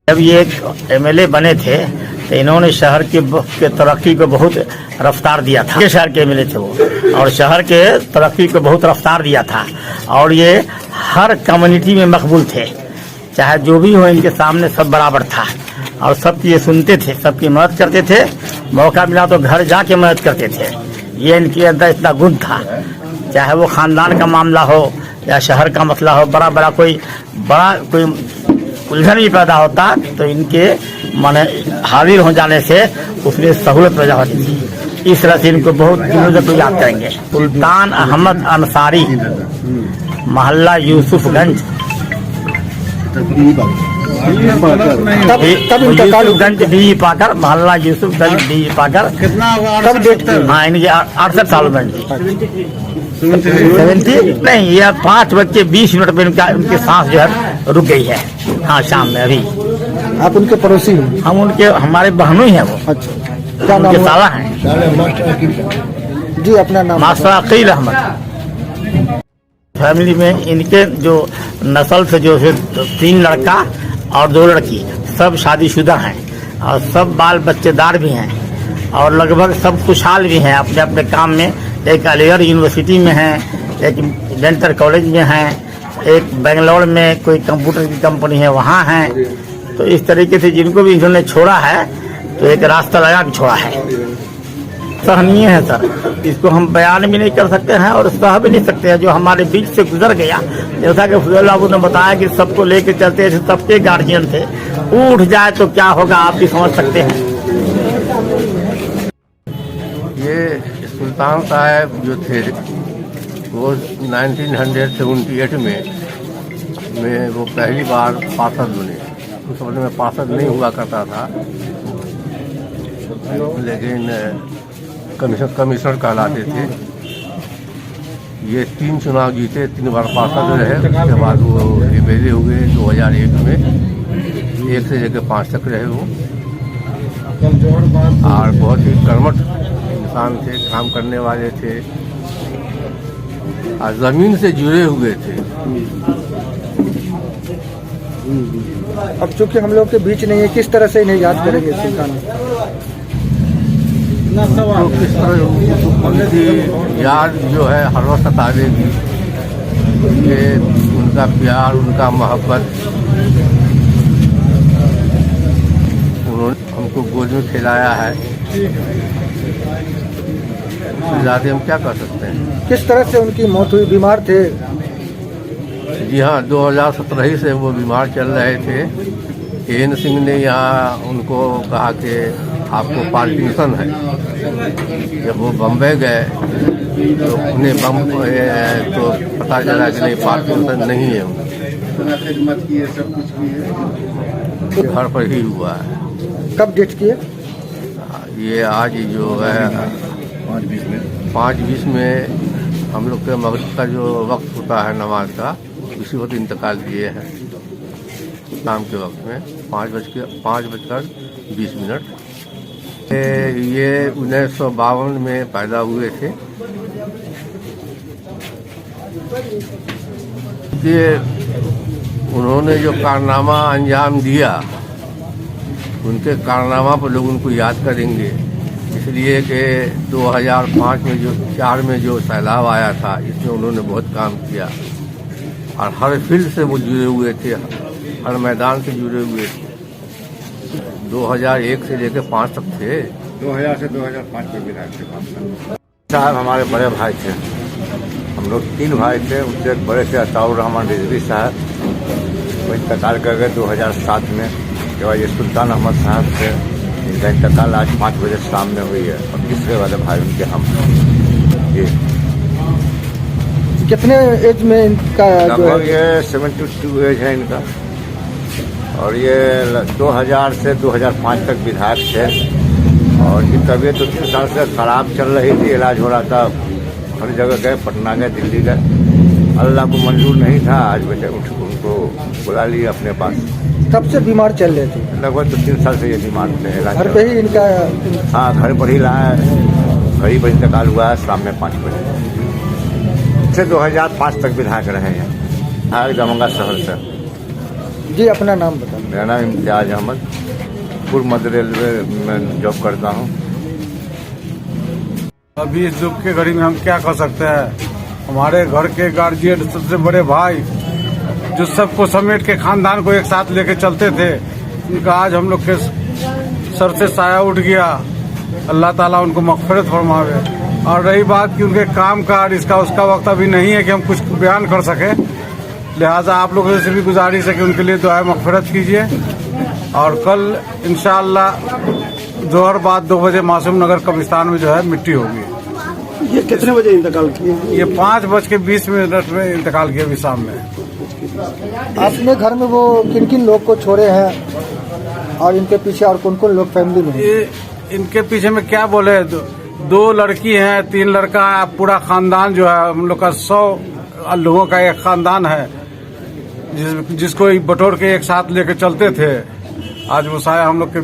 जब ये एमएलए बने थे तो इन्होंने शहर के तरक्की को बहुत रफ्तार दिया था। शहर के एमएलए थे वो, और शहर के तरक्की को बहुत रफ्तार दिया था। और ये हर कम्युनिटी में मकबूल थे, चाहे जो भी हो इनके सामने सब बराबर था। और सबकी ये सुनते थे, सबकी मदद करते थे, मौका मिला तो घर जाके मदद करते थे। ये इनके अंदर इतना गुण था, चाहे वो खानदान का मामला हो या शहर का मसला हो, बड़ा कोई उलझन भी पैदा होता तो इनके माने हाजिर हो जाने से उसमें सहूलत पैदा होती थी। इस तरह से इनको बहुत दिनों तक तो याद करेंगे। सुल्तान अहमद अंसारी, मोहल्ला यूसुफगंज, यूसुफगंज डी पाकर, मोहल्ला यूसुफगंज डी पाकर। कब डेट? हाँ, इनके 68 साल में 70 नहीं, यह 5:20 पे उनकी सांस जो है रुक गई है। हाँ, शाम में अभी। आप उनके पड़ोसी हैं? हम उनके, हमारे बहनों ही हैं वो। अच्छा, क्या नाम है? साला हैं जी। अपना नाम? मास्टर अकील अहमद। फैमिली में इनके जो नस्ल से जो है 3 लड़का और 2 लड़की, सब शादीशुदा हैं और सब बाल बच्चेदार भी हैं और लगभग सब खुशहाल भी हैं अपने अपने काम में। एक अलीगढ़ यूनिवर्सिटी में है, एक डेंटल कॉलेज में है, एक बेंगलोर में कोई कंप्यूटर की कंपनी है वहाँ है। तो इस तरीके से जिनको भी इन्होंने छोड़ा है तो एक रास्ता लगा के छोड़ा है। सहनीय है सर, इसको हम बयान भी नहीं कर सकते हैं और सह भी नहीं सकते हैं। जो हमारे बीच से गुजर गया, जैसा कि फजल बाबू ने बताया कि सबको लेके चलते थे, सबके गार्जियन थे, उठ जाए तो क्या होगा आप भी समझ सकते हैं। ये सुल्तान साहब जो थे वो 1978 में वो पहली बार पार्षद बने। उस समय में पार्षद नहीं हुआ करता था, लेकिन कमिश्नर कहलाते थे। ये 3 चुनाव जीते, 3 बार पार्षद रहे। उसके बाद वो एमएलए हुए 2001 में, 1 से लेकर 5 तक रहे वो। और बहुत ही कर्मठ इंसान थे, काम करने वाले थे और जमीन से जुड़े हुए थे। अब चूंकि हम लोग के बीच नहीं है, किस तरह से इन्हें याद करेंगे सुल्तान? तो किस तरह उनकी याद जो है हर वक्त सतावेगी कि उनका प्यार, उनका मोहब्बत, उन्होंने हमको गोद में खिलाया है। ज़्यादा हम क्या कर सकते हैं। किस तरह से उनकी मौत हुई? बीमार थे? जी हाँ, 2017 से वो बीमार चल रहे थे। एन सिंह ने यहाँ उनको कहा कि आपको पार्किंसन है। जब वो बम्बई गए तो उन्हें तो पता चला कि नहीं, पार्किंसन नहीं है, घर पर ही हुआ है। कब डेट किए? ये आज जो है 5:20 में हम लोग के मगरिब का जो वक्त होता है नमाज का, उसी वक्त इंतकाल किए हैं। शाम के वक्त में 5:20। ये 1952 में पैदा हुए थे। ये उन्होंने जो कारनामा अंजाम दिया, उनके कारनामा पर लोग उनको याद करेंगे। इसलिए कि 2004 में जो सैलाब आया था, इसमें उन्होंने बहुत काम किया और हर फील्ड से वो जुड़े हुए थे, हर मैदान से जुड़े हुए थे। 2001 से लेकर 5 तक थे। 2000 से 2005 में विधायक थे साहब। हमारे बड़े भाई थे, हम लोग 3 भाई थे। उनसे एक बड़े से अताउर रहमान रिजवी साहब, वो इंतकाल कर गए 2007 में। के बाद ये सुल्तान अहमद साहब थे, इनका इंतकाल आज 5 बजे शाम में हुई है। और तीसरे वाले भाई उनके हम ये कितने एज में इनका? लगभग ये 72 एज है इनका। और ये 2000 से 2005 तक विधायक थे। और इनकी तबीयत 2-3 साल से खराब चल रही थी, इलाज हो रहा था, हर जगह गए, पटना गए, दिल्ली गए। अल्लाह को मंजूर नहीं था, आज बेटे उनको बुला लिए अपने पास। कब से बीमार चल रहे थे? लगभग 2-3 साल से ये बीमार थे। घर पे ही इनका? हाँ, घर पर ही लाया, घर ही पर इंतकाल हुआ है शाम में 5 बजे। से 2005 तक विधायक रहे हैं, दमंगा शहर से। जी अपना नाम बताएं। मेरा नाम इम्तियाज अहमद, पूर्व मध्य रेलवे में जॉब करता हूँ। अभी इस दुख के घड़ी में हम क्या कर सकते हैं। हमारे घर के गार्जियन, सबसे बड़े भाई, जो सबको समेट के खानदान को एक साथ लेके चलते थे, उनका आज हम लोग के सर से साया उठ गया। अल्लाह ताला उनको मग़फ़िरत फरमावे। और रही बात कि उनके काम का इसका उसका वक्त अभी नहीं है कि हम कुछ बयान कर सके, लिहाजा आप लोगों से भी गुजारिश है कि उनके लिए दुआ मग़फ़िरत कीजिए। और कल इंशाअल्लाह दोहर बाद 2 बजे मासूम नगर कब्रिस्तान में जो है मिट्टी होगी। ये कितने बजे इंतकाल किए? ये 5:20 में इंतकाल किया अभी शाम में। अपने घर में वो किन किन लोग को छोड़े हैं और इनके पीछे और कौन कौन लोग फैमिली में? इनके पीछे में क्या बोले, 2 लड़की हैं, 3 लड़का है, पूरा खानदान जो है हम लोग का 100 लोगों का एक खानदान है, जिसको बटोर के एक साथ लेके चलते थे। आज वो साया हम लोग के